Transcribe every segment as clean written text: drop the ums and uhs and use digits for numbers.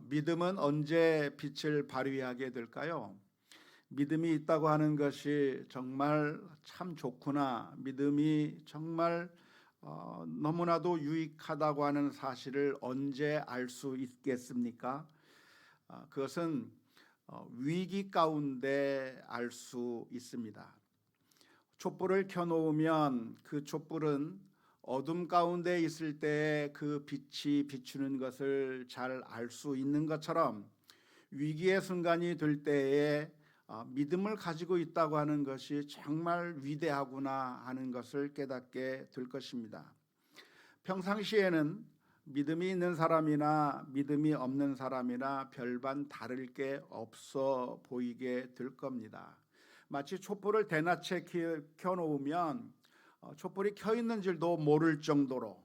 믿음은 언제 빛을 발휘하게 될까요? 믿음이 있다고 하는 것이 정말 참 좋구나, 믿음이 정말 너무나도 유익하다고 하는 사실을 언제 알 수 있겠습니까? 그것은 위기 가운데 알 수 있습니다. 촛불을 켜놓으면 그 촛불은 어둠 가운데 있을 때 그 빛이 비추는 것을 잘 알 수 있는 것처럼, 위기의 순간이 될 때에 믿음을 가지고 있다고 하는 것이 정말 위대하구나 하는 것을 깨닫게 될 것입니다. 평상시에는 믿음이 있는 사람이나 믿음이 없는 사람이나 별반 다를 게 없어 보이게 될 겁니다. 마치 촛불을 대낮에 켜놓으면 촛불이 켜 있는 줄도 모를 정도로,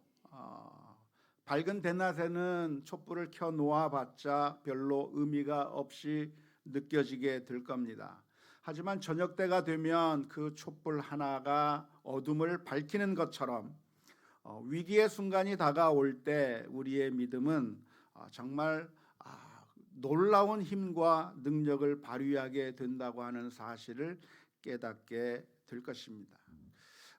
밝은 대낮에는 촛불을 켜 놓아봤자 별로 의미가 없이 느껴지게 될 겁니다. 하지만 저녁 때가 되면 그 촛불 하나가 어둠을 밝히는 것처럼 위기의 순간이 다가올 때 우리의 믿음은 정말 놀라운 힘과 능력을 발휘하게 된다고 하는 사실을 깨닫게 될 것입니다.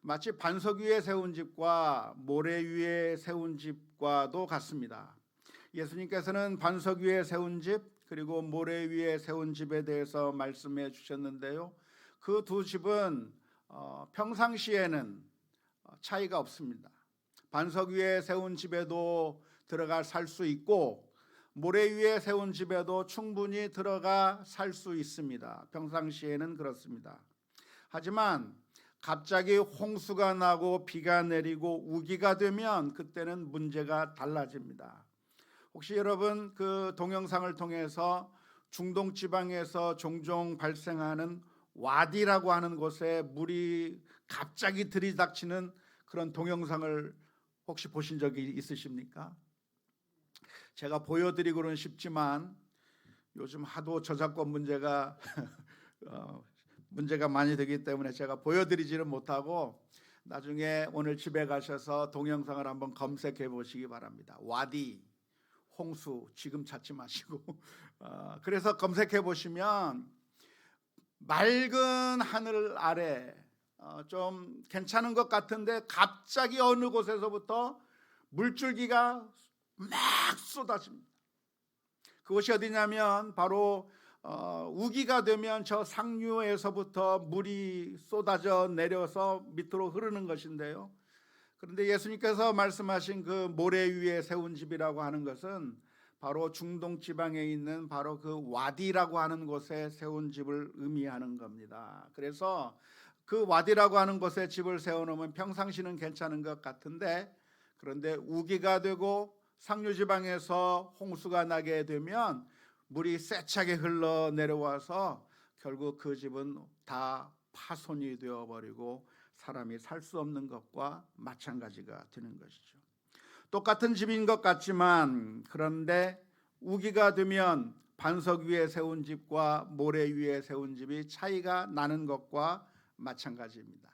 마치 반석 위에 세운 집과 모래 위에 세운 집과도 같습니다. 예수님께서는 반석 위에 세운 집 그리고 모래 위에 세운 집에 대해서 말씀해 주셨는데요, 그 두 집은 평상시에는 차이가 없습니다. 반석 위에 세운 집에도 들어가 살 수 있고 모래 위에 세운 집에도 충분히 들어가 살 수 있습니다. 평상시에는 그렇습니다. 하지만 갑자기 홍수가 나고 비가 내리고 우기가 되면 그때는 문제가 달라집니다. 혹시 여러분 그 동영상을 통해서 중동 지방에서 종종 발생하는 와디라고 하는 곳에 물이 갑자기 들이닥치는 그런 동영상을 혹시 보신 적이 있으십니까? 제가 보여드리고는 싶지만 요즘 하도 저작권 문제가 문제가 많이 되기 때문에 제가 보여드리지는 못하고, 나중에 오늘 집에 가셔서 동영상을 한번 검색해 보시기 바랍니다. 와디, 홍수 지금 찾지 마시고 그래서 검색해 보시면 맑은 하늘 아래 좀 괜찮은 것 같은데 갑자기 어느 곳에서부터 물줄기가 막 쏟아집니다. 그것이 어디냐면 바로 우기가 되면 저 상류에서부터 물이 쏟아져 내려서 밑으로 흐르는 것인데요, 그런데 예수님께서 말씀하신 그 모래 위에 세운 집이라고 하는 것은 바로 중동 지방에 있는 바로 그 와디라고 하는 곳에 세운 집을 의미하는 겁니다. 그래서 그 와디라고 하는 곳에 집을 세워놓으면 평상시는 괜찮은 것 같은데, 그런데 우기가 되고 상류 지방에서 홍수가 나게 되면 물이 세차게 흘러 내려와서 결국 그 집은 다 파손이 되어버리고 사람이 살 수 없는 것과 마찬가지가 되는 것이죠. 똑같은 집인 것 같지만, 그런데 우기가 되면 반석 위에 세운 집과 모래 위에 세운 집이 차이가 나는 것과 마찬가지입니다.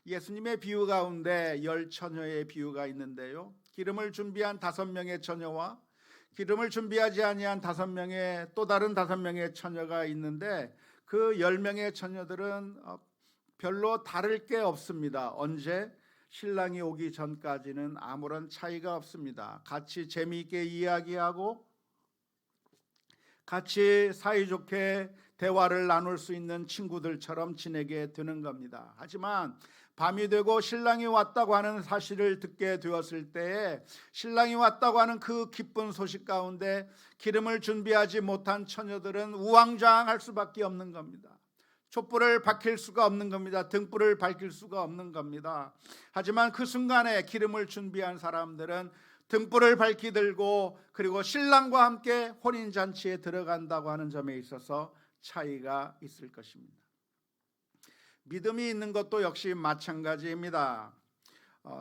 예수님의 비유 가운데 10처녀의 비유가 있는데요, 기름을 준비한 5명의 처녀와 기름을 준비하지 아니한 5명의 또 다른 5명의 처녀가 있는데, 그 10명의 처녀들은 별로 다를 게 없습니다. 언제? 신랑이 오기 전까지는 아무런 차이가 없습니다. 같이 재미있게 이야기하고 같이 사이좋게 대화를 나눌 수 있는 친구들처럼 지내게 되는 겁니다. 하지만 밤이 되고 신랑이 왔다고 하는 사실을 듣게 되었을 때에, 신랑이 왔다고 하는 그 기쁜 소식 가운데 기름을 준비하지 못한 처녀들은 우왕좌왕할 수밖에 없는 겁니다. 촛불을 밝힐 수가 없는 겁니다. 등불을 밝힐 수가 없는 겁니다. 하지만 그 순간에 기름을 준비한 사람들은 등불을 밝히 들고 그리고 신랑과 함께 혼인잔치에 들어간다고 하는 점에 있어서 차이가 있을 것입니다. 믿음이 있는 것도 역시 마찬가지입니다.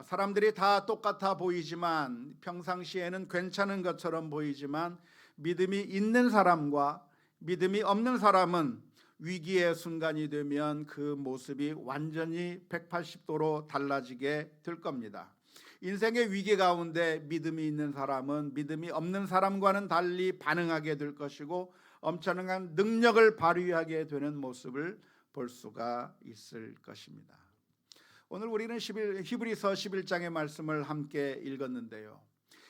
사람들이 다 똑같아 보이지만, 평상시에는 괜찮은 것처럼 보이지만, 믿음이 있는 사람과 믿음이 없는 사람은 위기의 순간이 되면 그 모습이 완전히 180도로 달라지게 될 겁니다. 인생의 위기 가운데 믿음이 있는 사람은 믿음이 없는 사람과는 달리 반응하게 될 것이고 엄청난 능력을 발휘하게 되는 모습을 볼 수가 있을 것입니다. 오늘 우리는 히브리서 11장의 말씀을 함께 읽었는데요.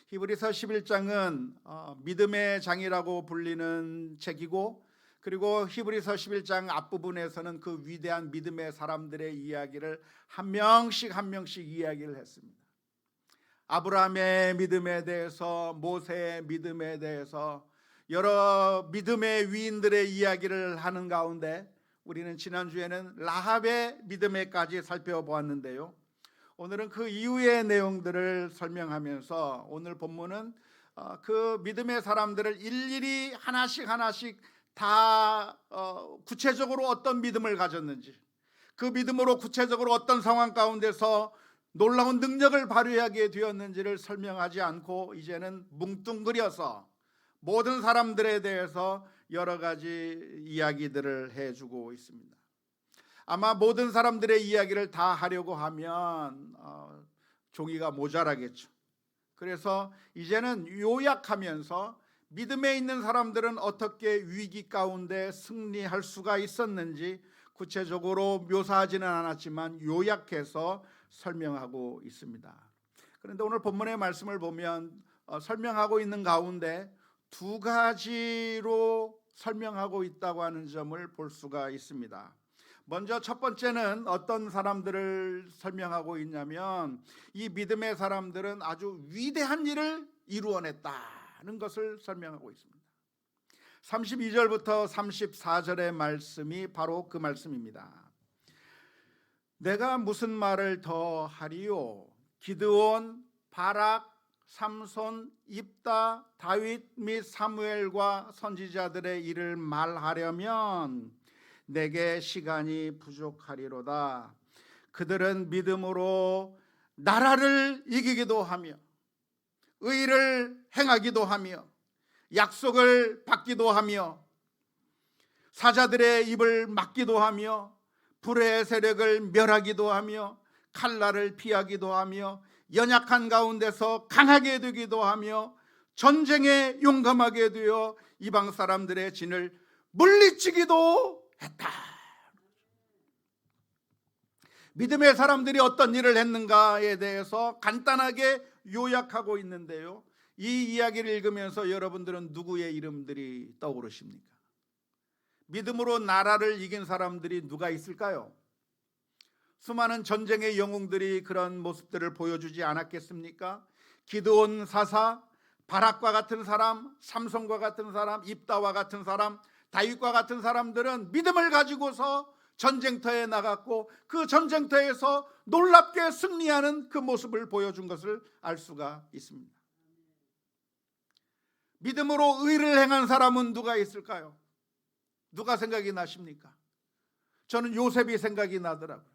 히브리서 11장은 믿음의 장이라고 불리는 책이고, 그리고 히브리서 11장 앞부분에서는 그 위대한 믿음의 사람들의 이야기를 한 명씩 이야기를 했습니다. 아브라함의 믿음에 대해서, 모세의 믿음에 대해서 여러 믿음의 위인들의 이야기를 하는 가운데 우리는 지난주에는 라합의 믿음에까지 살펴보았는데요. 오늘은 그 이후의 내용들을 설명하면서 오늘 본문은 그 믿음의 사람들을 일일이 하나씩 다 구체적으로 어떤 믿음을 가졌는지, 그 믿음으로 구체적으로 어떤 상황 가운데서 놀라운 능력을 발휘하게 되었는지를 설명하지 않고 이제는 뭉뚱그려서 모든 사람들에 대해서 여러 가지 이야기들을 해주고 있습니다. 아마 모든 사람들의 이야기를 다 하려고 하면 종이가 모자라겠죠. 그래서 이제는 요약하면서 믿음에 있는 사람들은 어떻게 위기 가운데 승리할 수가 있었는지 구체적으로 묘사하지는 않았지만 요약해서 설명하고 있습니다. 그런데 오늘 본문의 말씀을 보면 설명하고 있는 가운데 두 가지로 설명하고 있다고 하는 점을 볼 수가 있습니다. 먼저 첫 번째는 어떤 사람들을 설명하고 있냐면 이 믿음의 사람들은 아주 위대한 일을 이루어냈다는 것을 설명하고 있습니다. 32절부터 34절의 말씀이 바로 그 말씀입니다. 내가 무슨 말을 더 하리요? 기드온, 바락, 삼손, 입다, 다윗 및 사무엘과 선지자들의 일을 말하려면 내게 시간이 부족하리로다. 그들은 믿음으로 나라를 이기기도 하며 의를 행하기도 하며 약속을 받기도 하며 사자들의 입을 막기도 하며 불의 세력을 멸하기도 하며 칼날을 피하기도 하며 연약한 가운데서 강하게 되기도 하며 전쟁에 용감하게 되어 이방 사람들의 진을 물리치기도 했다. 믿음의 사람들이 어떤 일을 했는가에 대해서 간단하게 요약하고 있는데요. 이 이야기를 읽으면서 여러분들은 누구의 이름들이 떠오르십니까? 믿음으로 나라를 이긴 사람들이 누가 있을까요? 수많은 전쟁의 영웅들이 그런 모습들을 보여주지 않았겠습니까? 기드온 사사, 바락과 같은 사람, 삼손과 같은 사람, 입다와 같은 사람, 다윗과 같은 사람들은 믿음을 가지고서 전쟁터에 나갔고 그 전쟁터에서 놀랍게 승리하는 그 모습을 보여준 것을 알 수가 있습니다. 믿음으로 의를 행한 사람은 누가 있을까요? 누가 생각이 나십니까? 저는 요셉이 생각이 나더라고요.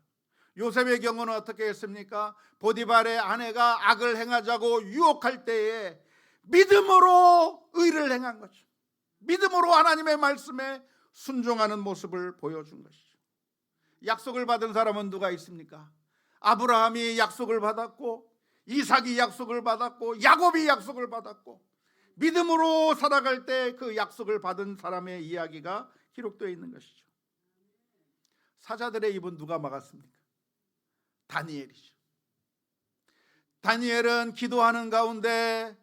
요셉의 경우는 어떻게 했습니까? 보디발의 아내가 악을 행하자고 유혹할 때에 믿음으로 의를 행한 거죠. 믿음으로 하나님의 말씀에 순종하는 모습을 보여준 것이죠. 약속을 받은 사람은 누가 있습니까? 아브라함이 약속을 받았고 이삭이 약속을 받았고 야곱이 약속을 받았고 믿음으로 살아갈 때 그 약속을 받은 사람의 이야기가 기록되어 있는 것이죠. 사자들의 입은 누가 막았습니까? 다니엘이죠. 다니엘은 기도하는 가운데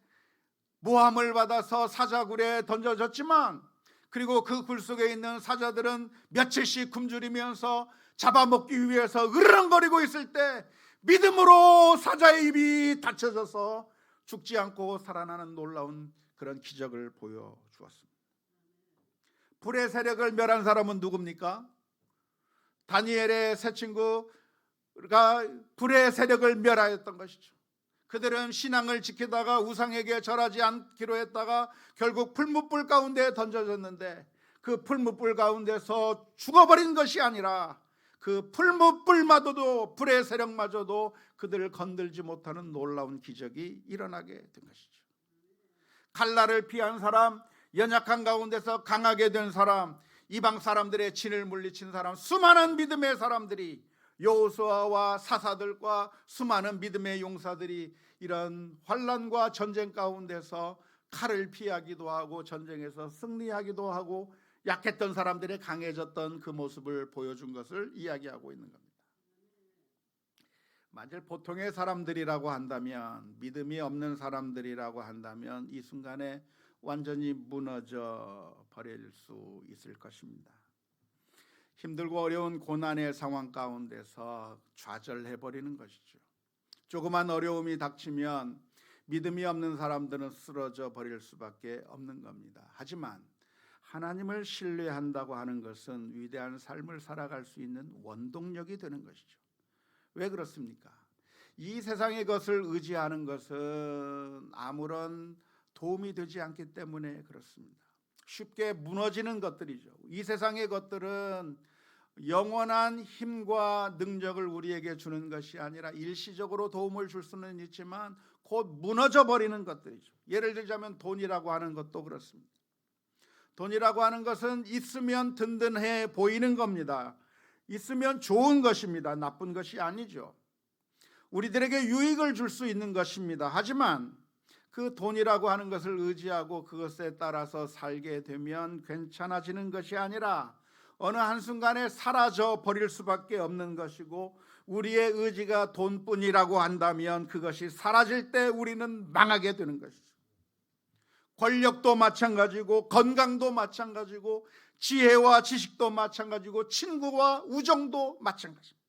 모함을 받아서 사자굴에 던져졌지만 그리고 그 굴 속에 있는 사자들은 며칠씩 굶주리면서 잡아먹기 위해서 으르렁거리고 있을 때 믿음으로 사자의 입이 닫혀져서 죽지 않고 살아나는 놀라운 그런 기적을 보여주었습니다. 불의 세력을 멸한 사람은 누굽니까? 다니엘의 세 친구가 불의 세력을 멸하였던 것이죠. 그들은 신앙을 지키다가 우상에게 절하지 않기로 했다가 결국 풀무불 가운데 던져졌는데 그 풀무불 가운데서 죽어버린 것이 아니라 그 풀무불마저도 불의 세력마저도 그들을 건들지 못하는 놀라운 기적이 일어나게 된 것이죠. 칼날을 피한 사람, 연약한 가운데서 강하게 된 사람, 이방 사람들의 진을 물리친 사람, 수많은 믿음의 사람들이 여호수아와 사사들과 수많은 믿음의 용사들이 이런 환난과 전쟁 가운데서 칼을 피하기도 하고 전쟁에서 승리하기도 하고 약했던 사람들의 강해졌던 그 모습을 보여준 것을 이야기하고 있는 겁니다. 만일 보통의 사람들이라고 한다면, 믿음이 없는 사람들이라고 한다면 이 순간에 완전히 무너져 버릴 수 있을 것입니다. 힘들고 어려운 고난의 상황 가운데서 좌절해 버리는 것이죠. 조그만 어려움이 닥치면 믿음이 없는 사람들은 쓰러져 버릴 수밖에 없는 겁니다. 하지만 하나님을 신뢰한다고 하는 것은 위대한 삶을 살아갈 수 있는 원동력이 되는 것이죠. 왜 그렇습니까? 이 세상의 것을 의지하는 것은 아무런 도움이 되지 않기 때문에 그렇습니다. 쉽게 무너지는 것들이죠. 이 세상의 것들은 영원한 힘과 능력을 우리에게 주는 것이 아니라 일시적으로 도움을 줄 수는 있지만 곧 무너져 버리는 것들이죠. 예를 들자면 돈이라고 하는 것도 그렇습니다. 돈이라고 하는 것은 있으면 든든해 보이는 겁니다. 있으면 좋은 것입니다. 나쁜 것이 아니죠. 우리들에게 유익을 줄 수 있는 것입니다. 하지만 그 돈이라고 하는 것을 의지하고 그것에 따라서 살게 되면 괜찮아지는 것이 아니라 어느 한순간에 사라져 버릴 수밖에 없는 것이고, 우리의 의지가 돈뿐이라고 한다면 그것이 사라질 때 우리는 망하게 되는 것이죠. 권력도 마찬가지고, 건강도 마찬가지고, 지혜와 지식도 마찬가지고, 친구와 우정도 마찬가지입니다.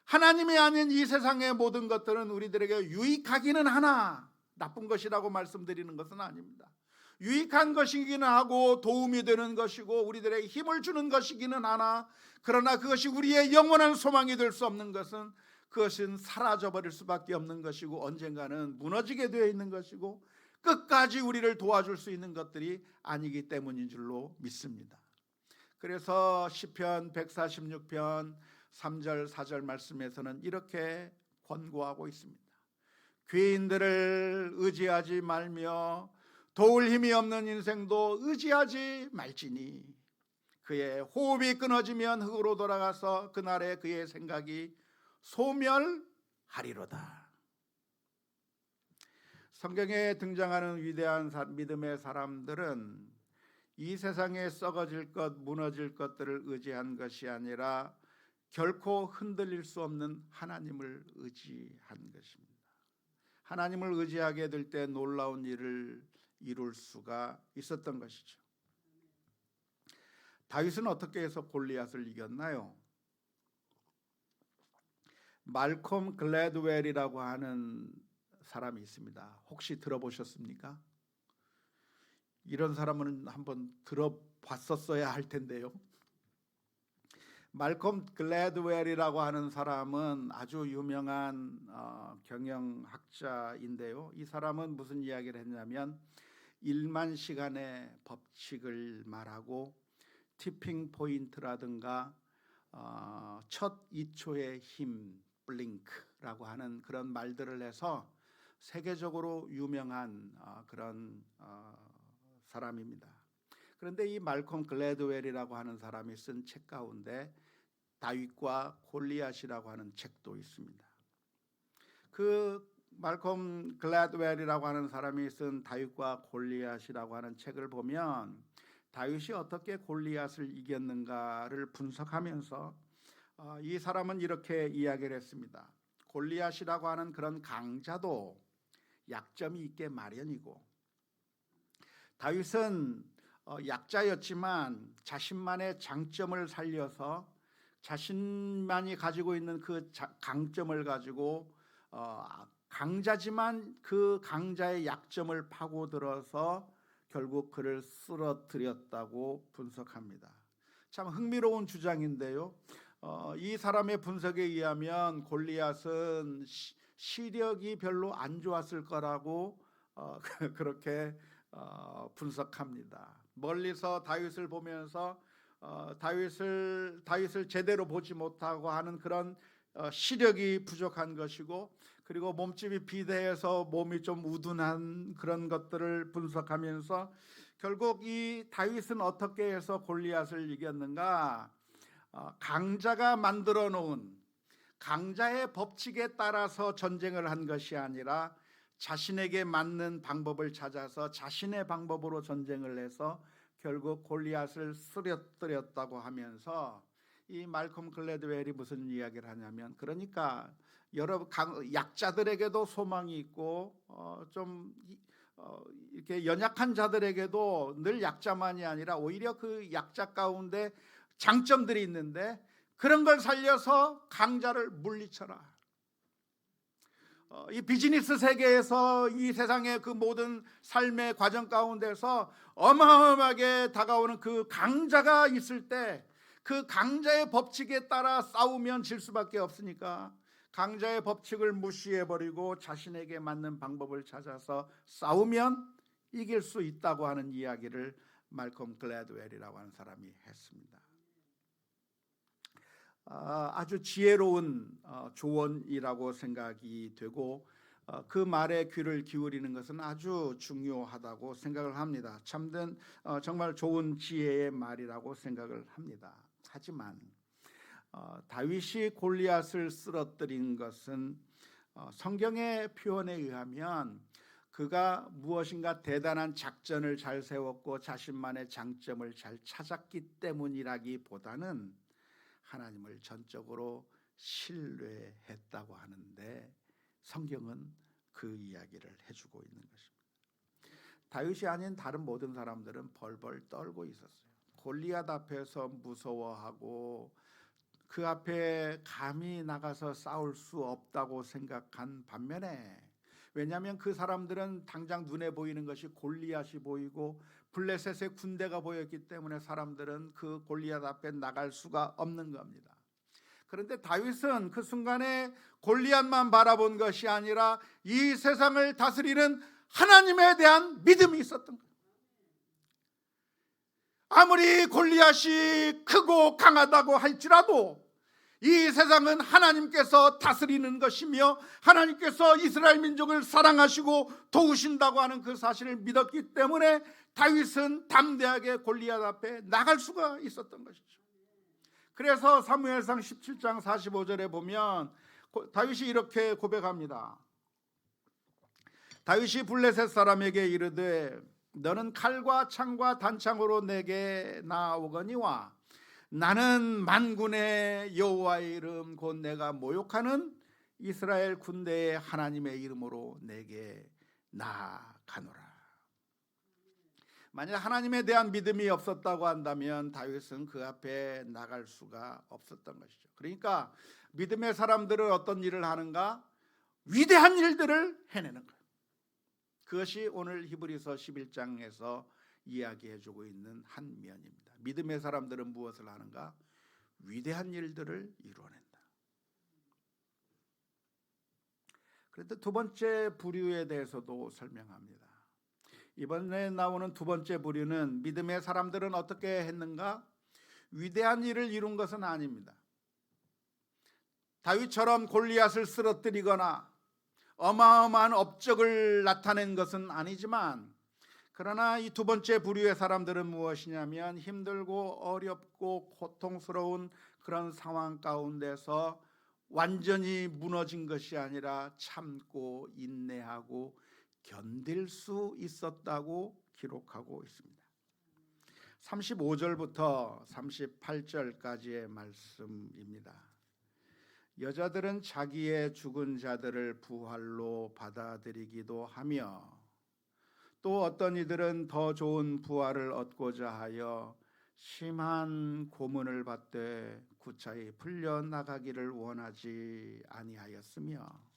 하나님이 아닌 이 세상의 모든 것들은 우리들에게 유익하기는 하나 나쁜 것이라고 말씀드리는 것은 아닙니다. 유익한 것이기는 하고 도움이 되는 것이고 우리들에게 힘을 주는 것이기는 하나, 그러나 그것이 우리의 영원한 소망이 될 수 없는 것은, 그것은 사라져버릴 수밖에 없는 것이고 언젠가는 무너지게 되어 있는 것이고 끝까지 우리를 도와줄 수 있는 것들이 아니기 때문인 줄로 믿습니다. 그래서 시편 146편 3절 4절 말씀에서는 이렇게 권고하고 있습니다. 죄인들을 의지하지 말며 도울 힘이 없는 인생도 의지하지 말지니 그의 호흡이 끊어지면 흙으로 돌아가서 그날에 그의 생각이 소멸하리로다. 성경에 등장하는 위대한 믿음의 사람들은 이 세상에 썩어질 것, 무너질 것들을 의지한 것이 아니라 결코 흔들릴 수 없는 하나님을 의지한 것입니다. 하나님을 의지하게 될 때 놀라운 일을 이룰 수가 있었던 것이죠. 다윗은 어떻게 해서 골리앗을 이겼나요? 말콤 글래드웰이라고 하는 사람이 있습니다. 혹시 들어보셨습니까? 이런 사람은 한번 들어봤었어야 할 텐데요. 말콤 글래드웰이라고 하는 사람은 아주 유명한 경영학자인데요. 이 사람은 무슨 이야기를 했냐면 1만 시간의 법칙을 말하고 티핑 포인트라든가 첫 2초의 힘, 블링크라고 하는 그런 말들을 해서 세계적으로 유명한 그런 사람입니다. 그런데 이 말콤 글래드웰이라고 하는 사람이 쓴 책 가운데 다윗과 골리앗이라고 하는 책도 있습니다. 그 말콤 글래드웰이라고 하는 사람이 쓴 다윗과 골리앗이라고 하는 책을 보면 다윗이 어떻게 골리앗을 이겼는가를 분석하면서 이 사람은 이렇게 이야기를 했습니다. 골리앗이라고 하는 그런 강자도 약점이 있게 마련이고, 다윗은 약자였지만 자신만의 장점을 살려서 자신만이 가지고 있는 그 강점을 가지고 강자지만 그 강자의 약점을 파고들어서 결국 그를 쓰러뜨렸다고 분석합니다. 참 흥미로운 주장인데요. 이 사람의 분석에 의하면 골리앗은 시력이 별로 안 좋았을 거라고 그렇게 분석합니다. 멀리서 다윗을 보면서 다윗을 제대로 보지 못하고 하는 그런 시력이 부족한 것이고, 그리고 몸집이 비대해서 몸이 좀 우둔한 그런 것들을 분석하면서 결국 이 다윗은 어떻게 해서 골리앗을 이겼는가? 강자가 만들어 놓은 강자의 법칙에 따라서 전쟁을 한 것이 아니라 자신에게 맞는 방법을 찾아서 자신의 방법으로 전쟁을 해서 결국 골리앗을 쓰러뜨렸다고 하면서 이 말콤 글래드웰이 무슨 이야기를 하냐면, 그러니까 여러 약자들에게도 소망이 있고 좀 이렇게 연약한 자들에게도 늘 약자만이 아니라 오히려 그 약자 가운데 장점들이 있는데 그런 걸 살려서 강자를 물리쳐라. 이 비즈니스 세계에서 이 세상의 그 모든 삶의 과정 가운데서 어마어마하게 다가오는 그 강자가 있을 때 그 강자의 법칙에 따라 싸우면 질 수밖에 없으니까 강자의 법칙을 무시해버리고 자신에게 맞는 방법을 찾아서 싸우면 이길 수 있다고 하는 이야기를 말콤 글래드웰이라고 하는 사람이 했습니다. 아주 지혜로운 조언이라고 생각이 되고 그 말에 귀를 기울이는 것은 아주 중요하다고 생각을 합니다. 참된 정말 좋은 지혜의 말이라고 생각을 합니다. 하지만 다윗이 골리앗을 쓰러뜨린 것은 성경의 표현에 의하면 그가 무엇인가 대단한 작전을 잘 세웠고 자신만의 장점을 잘 찾았기 때문이라기보다는 하나님을 전적으로 신뢰했다고 하는데 성경은 그 이야기를 해주고 있는 것입니다. 다윗이 아닌 다른 모든 사람들은 벌벌 떨고 있었어요. 골리앗 앞에서 무서워하고 그 앞에 감히 나가서 싸울 수 없다고 생각한 반면에, 왜냐하면 그 사람들은 당장 눈에 보이는 것이 골리앗이 보이고 블레셋의 군대가 보였기 때문에 사람들은 그 골리앗 앞에 나갈 수가 없는 겁니다. 그런데 다윗은 그 순간에 골리앗만 바라본 것이 아니라 이 세상을 다스리는 하나님에 대한 믿음이 있었던 거예요. 아무리 골리앗이 크고 강하다고 할지라도 이 세상은 하나님께서 다스리는 것이며 하나님께서 이스라엘 민족을 사랑하시고 도우신다고 하는 그 사실을 믿었기 때문에 다윗은 담대하게 골리앗 앞에 나갈 수가 있었던 것이죠. 그래서 사무엘상 17장 45절에 보면 다윗이 이렇게 고백합니다. 다윗이 블레셋 사람에게 이르되 너는 칼과 창과 단창으로 내게 나아오거니와 나는 만군의 여호와의 이름 곧 내가 모욕하는 이스라엘 군대의 하나님의 이름으로 내게 나아가노라. 만약 하나님에 대한 믿음이 없었다고 한다면 다윗은 그 앞에 나갈 수가 없었던 것이죠. 그러니까 믿음의 사람들은 어떤 일을 하는가? 위대한 일들을 해내는 거예요. 그것이 오늘 히브리서 11장에서 이야기해주고 있는 한 면입니다. 믿음의 사람들은 무엇을 하는가? 위대한 일들을 이루어낸다. 그런데 두 번째 부류에 대해서도 설명합니다. 이번에 나오는 두 번째 부류는 믿음의 사람들은 어떻게 했는가? 위대한 일을 이룬 것은 아닙니다. 다윗처럼 골리앗을 쓰러뜨리거나 어마어마한 업적을 나타낸 것은 아니지만, 그러나 이 두 번째 부류의 사람들은 무엇이냐면 힘들고 어렵고 고통스러운 그런 상황 가운데서 완전히 무너진 것이 아니라 참고 인내하고 견딜 수 있었다고 기록하고 있습니다. 35절부터 38절까지의 말씀입니다. 여자들은 자기의 죽은 자들을 부활로 받아들이기도 하며 또 어떤 이들은 더 좋은 부활을 얻고자 하여 심한 고문을 받되 구차히 풀려나가기를 원하지 아니하였으며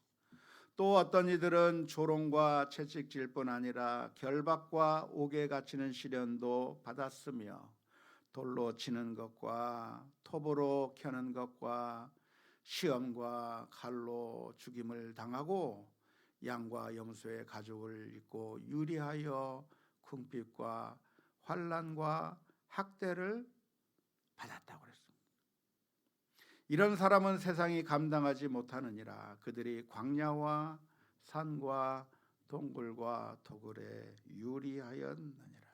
또 어떤 이들은 조롱과 채찍질뿐 아니라 결박과 옥에 갇히는 시련도 받았으며 돌로 치는 것과 톱으로 켜는 것과 시험과 칼로 죽임을 당하고 양과 염소의 가죽을 입고 유리하여 궁핍과 환난과 학대를 받았다고 그랬습니다. 이런 사람은 세상이 감당하지 못하느니라. 그들이 광야와 산과 동굴과 도굴에 유리하였느니라.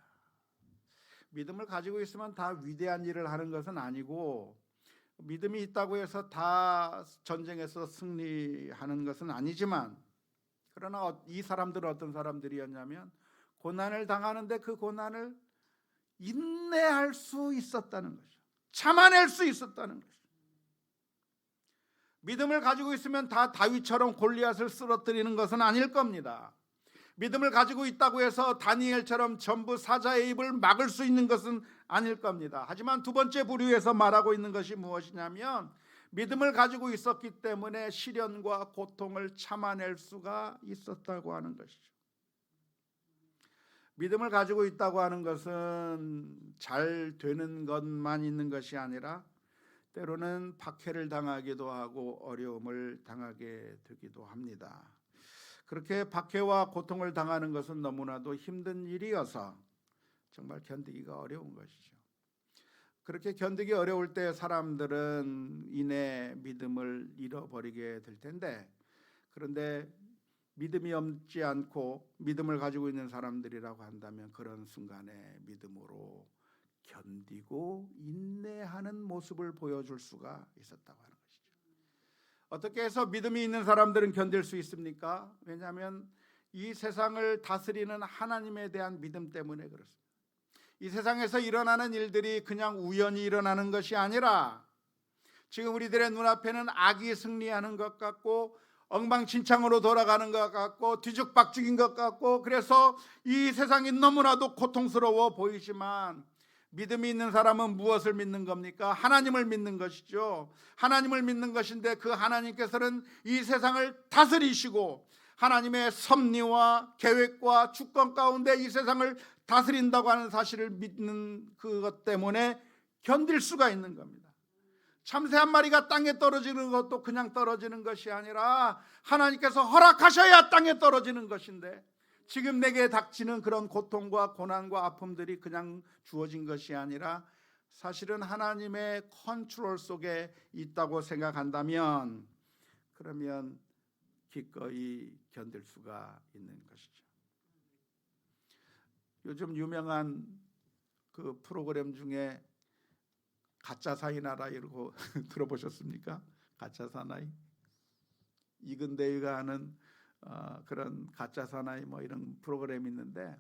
믿음을 가지고 있으면 다 위대한 일을 하는 것은 아니고 믿음이 있다고 해서 다 전쟁에서 승리하는 것은 아니지만, 그러나 이 사람들은 어떤 사람들이었냐면 고난을 당하는데 그 고난을 인내할 수 있었다는 것이죠. 참아낼 수 있었다는 것이죠. 믿음을 가지고 있으면 다 다윗처럼 골리앗을 쓰러뜨리는 것은 아닐 겁니다. 믿음을 가지고 있다고 해서 다니엘처럼 전부 사자의 입을 막을 수 있는 것은 아닐 겁니다. 하지만 두 번째 부류에서 말하고 있는 것이 무엇이냐면, 믿음을 가지고 있었기 때문에 시련과 고통을 참아낼 수가 있었다고 하는 것이죠. 믿음을 가지고 있다고 하는 것은 잘 되는 것만 있는 것이 아니라 때로는 박해를 당하기도 하고 어려움을 당하게 되기도 합니다. 그렇게 박해와 고통을 당하는 것은 너무나도 힘든 일이어서 정말 견디기가 어려운 것이죠. 그렇게 견디기 어려울 때 사람들은 이내 믿음을 잃어버리게 될 텐데, 그런데 믿음이 없지 않고 믿음을 가지고 있는 사람들이라고 한다면 그런 순간에 믿음으로 견디고 인내하는 모습을 보여줄 수가 있었다고 하는 것이죠. 어떻게 해서 믿음이 있는 사람들은 견딜 수 있습니까? 왜냐하면 이 세상을 다스리는 하나님에 대한 믿음 때문에 그렇습니다. 이 세상에서 일어나는 일들이 그냥 우연히 일어나는 것이 아니라 지금 우리들의 눈앞에는 악이 승리하는 것 같고 엉망진창으로 돌아가는 것 같고 뒤죽박죽인 것 같고, 그래서 이 세상이 너무나도 고통스러워 보이지만 믿음이 있는 사람은 무엇을 믿는 겁니까? 하나님을 믿는 것이죠. 하나님을 믿는 것인데 그 하나님께서는 이 세상을 다스리시고 하나님의 섭리와 계획과 주권 가운데 이 세상을 다스린다고 하는 사실을 믿는 그것 때문에 견딜 수가 있는 겁니다. 참새 한 마리가 땅에 떨어지는 것도 그냥 떨어지는 것이 아니라 하나님께서 허락하셔야 땅에 떨어지는 것인데, 지금 내게 닥치는 그런 고통과 고난과 아픔들이 그냥 주어진 것이 아니라 사실은 하나님의 컨트롤 속에 있다고 생각한다면, 그러면 기꺼이 견딜 수가 있는 것이죠. 요즘 유명한 그 프로그램 중에 가짜 사나이 이러고 들어보셨습니까? 가짜 사나이. 이근대위가 하는 그런 가짜 사나이 뭐 이런 프로그램이 있는데,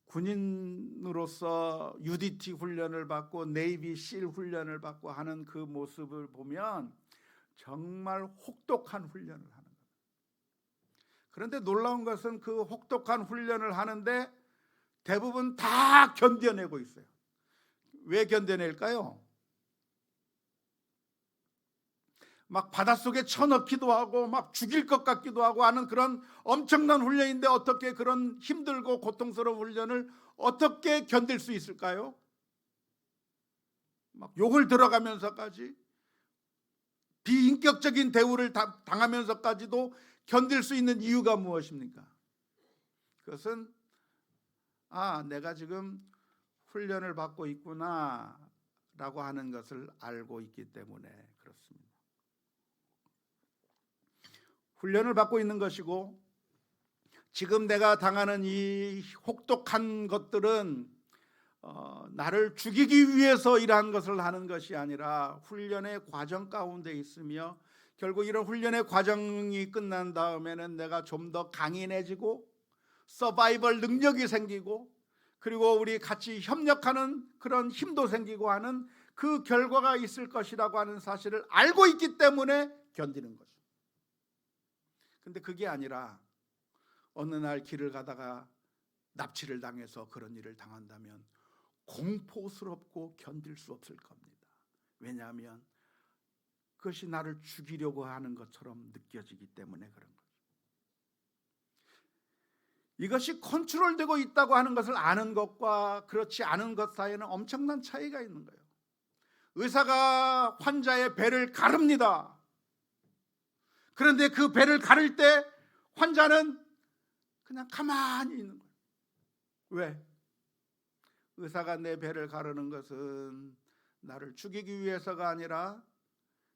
군인으로서 UDT 훈련을 받고 네이비 실 훈련을 받고 하는 그 모습을 보면 정말 혹독한 훈련을 하는 거예요. 그런데 놀라운 것은 그 혹독한 훈련을 하는데 대부분 다 견뎌내고 있어요. 왜 견뎌낼까요? 막 바닷속에 쳐넣기도 하고 막 죽일 것 같기도 하고 하는 그런 엄청난 훈련인데 어떻게 그런 힘들고 고통스러운 훈련을 어떻게 견딜 수 있을까요? 막 욕을 들어가면서까지 비인격적인 대우를 당하면서까지도 견딜 수 있는 이유가 무엇입니까? 그것은 내가 지금 훈련을 받고 있구나 라고 하는 것을 알고 있기 때문에 그렇습니다. 훈련을 받고 있는 것이고, 지금 내가 당하는 이 혹독한 것들은 나를 죽이기 위해서 이러한 것을 하는 것이 아니라 훈련의 과정 가운데 있으며, 결국 이런 훈련의 과정이 끝난 다음에는 내가 좀 더 강인해지고 서바이벌 능력이 생기고, 그리고 우리 같이 협력하는 그런 힘도 생기고 하는 그 결과가 있을 것이라고 하는 사실을 알고 있기 때문에 견디는 거죠. 근데 그게 아니라 어느 날 길을 가다가 납치를 당해서 그런 일을 당한다면 공포스럽고 견딜 수 없을 겁니다. 왜냐하면 그것이 나를 죽이려고 하는 것처럼 느껴지기 때문에 그런 거죠. 이것이 컨트롤되고 있다고 하는 것을 아는 것과 그렇지 않은 것 사이에는 엄청난 차이가 있는 거예요. 의사가 환자의 배를 가릅니다. 그런데 그 배를 가를 때 환자는 그냥 가만히 있는 거예요. 왜? 의사가 내 배를 가르는 것은 나를 죽이기 위해서가 아니라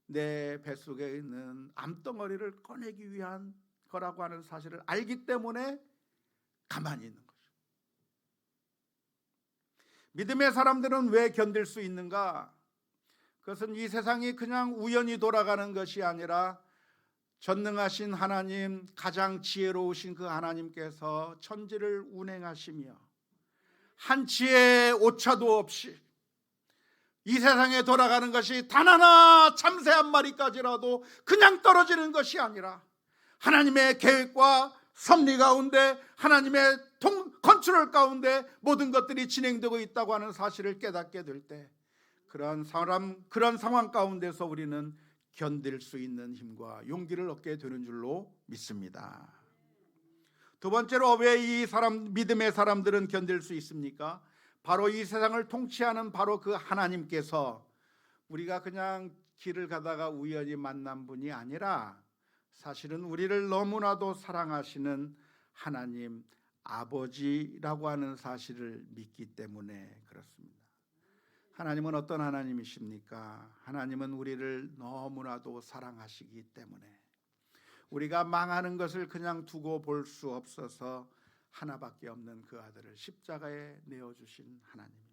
내 뱃속에 있는 암덩어리를 꺼내기 위한 거라고 하는 사실을 알기 때문에 가만히 있는 거죠. 믿음의 사람들은 왜 견딜 수 있는가? 그것은 이 세상이 그냥 우연히 돌아가는 것이 아니라 전능하신 하나님, 가장 지혜로우신 그 하나님께서 천지를 운행하시며 한치의 오차도 없이 이 세상에 돌아가는 것이 단 하나 참새 한 마리까지라도 그냥 떨어지는 것이 아니라 하나님의 계획과 섭리 가운데, 하나님의 컨트롤 가운데 모든 것들이 진행되고 있다고 하는 사실을 깨닫게 될 때, 그런 상황 가운데서 우리는 견딜 수 있는 힘과 용기를 얻게 되는 줄로 믿습니다. 두 번째로 왜 이 믿음의 사람들은 견딜 수 있습니까? 바로 이 세상을 통치하는 바로 그 하나님께서 우리가 그냥 길을 가다가 우연히 만난 분이 아니라 사실은 우리를 너무나도 사랑하시는 하나님 아버지라고 하는 사실을 믿기 때문에 그렇습니다. 하나님은 어떤 하나님이십니까? 하나님은 우리를 너무나도 사랑하시기 때문에 우리가 망하는 것을 그냥 두고 볼 수 없어서 하나밖에 없는 그 아들을 십자가에 내어주신 하나님입니다.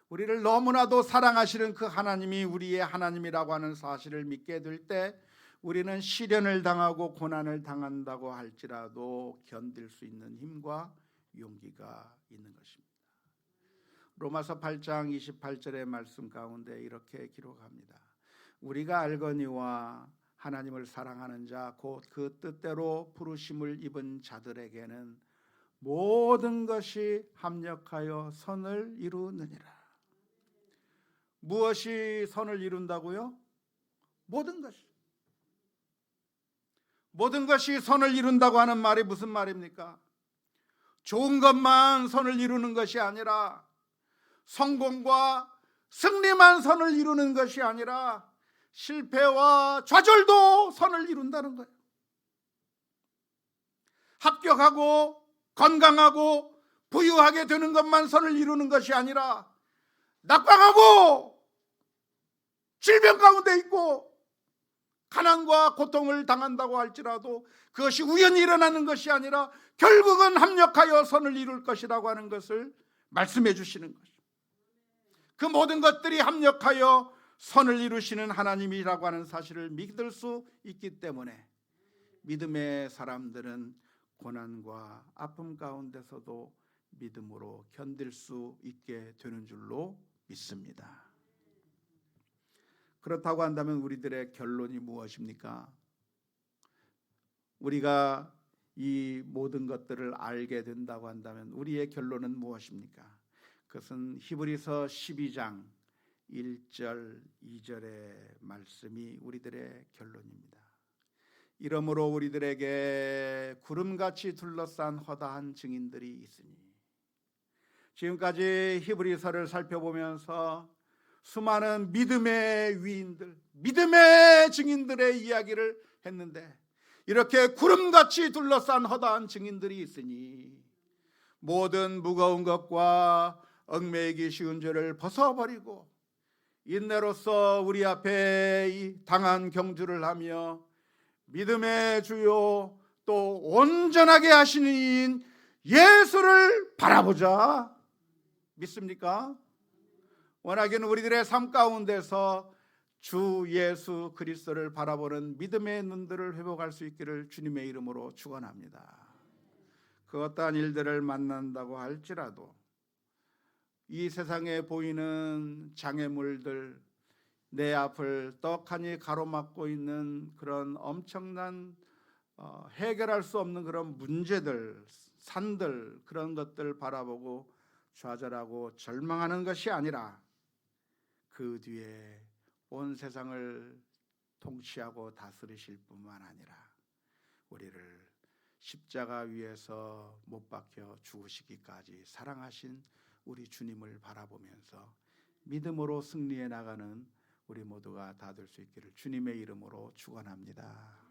우리를 너무나도 사랑하시는 그 하나님이 우리의 하나님이라고 하는 사실을 믿게 될 때 우리는 시련을 당하고 고난을 당한다고 할지라도 견딜 수 있는 힘과 용기가 있는 것입니다. 로마서 8장 28절의 말씀 가운데 이렇게 기록합니다. 우리가 알거니와 하나님을 사랑하는 자 곧 그 뜻대로 부르심을 입은 자들에게는 모든 것이 합력하여 선을 이루느니라. 무엇이 선을 이룬다고요? 모든 것이 선을 이룬다고 하는 말이 무슨 말입니까? 좋은 것만 선을 이루는 것이 아니라, 성공과 승리만 선을 이루는 것이 아니라 실패와 좌절도 선을 이룬다는 거예요. 합격하고 건강하고 부유하게 되는 것만 선을 이루는 것이 아니라 낙방하고 질병 가운데 있고 가난과 고통을 당한다고 할지라도 그것이 우연히 일어나는 것이 아니라 결국은 합력하여 선을 이룰 것이라고 하는 것을 말씀해 주시는 것입니다. 그 모든 것들이 합력하여 선을 이루시는 하나님이라고 하는 사실을 믿을 수 있기 때문에 믿음의 사람들은 고난과 아픔 가운데서도 믿음으로 견딜 수 있게 되는 줄로 믿습니다. 그렇다고 한다면 우리들의 결론이 무엇입니까? 우리가 이 모든 것들을 알게 된다고 한다면 우리의 결론은 무엇입니까? 그것은 히브리서 12장 1절 2절의 말씀이 우리들의 결론입니다. 이러므로 우리들에게 구름같이 둘러싼 허다한 증인들이 있으니. 지금까지 히브리서를 살펴보면서 수많은 믿음의 위인들, 믿음의 증인들의 이야기를 했는데 이렇게 구름같이 둘러싼 허다한 증인들이 있으니 모든 무거운 것과 얽매이기 쉬운 죄를 벗어버리고 인내로서 우리 앞에 당한 경주를 하며 믿음의 주요 또 온전하게 하시는 이인 예수를 바라보자. 믿습니까? 원하기는 우리들의 삶 가운데서 주 예수 그리스도를 바라보는 믿음의 눈들을 회복할 수 있기를 주님의 이름으로 축원합니다. 그 어떠한 일들을 만난다고 할지라도 이 세상에 보이는 장애물들, 내 앞을 떡하니 가로막고 있는 그런 엄청난 해결할 수 없는 그런 문제들, 산들, 그런 것들 바라보고 좌절하고 절망하는 것이 아니라 그 뒤에 온 세상을 통치하고 다스리실 뿐만 아니라 우리를 십자가 위에서 못 박혀 죽으시기까지 사랑하신 우리 주님을 바라보면서 믿음으로 승리해 나가는 우리 모두가 다 될 수 있기를 주님의 이름으로 축원합니다.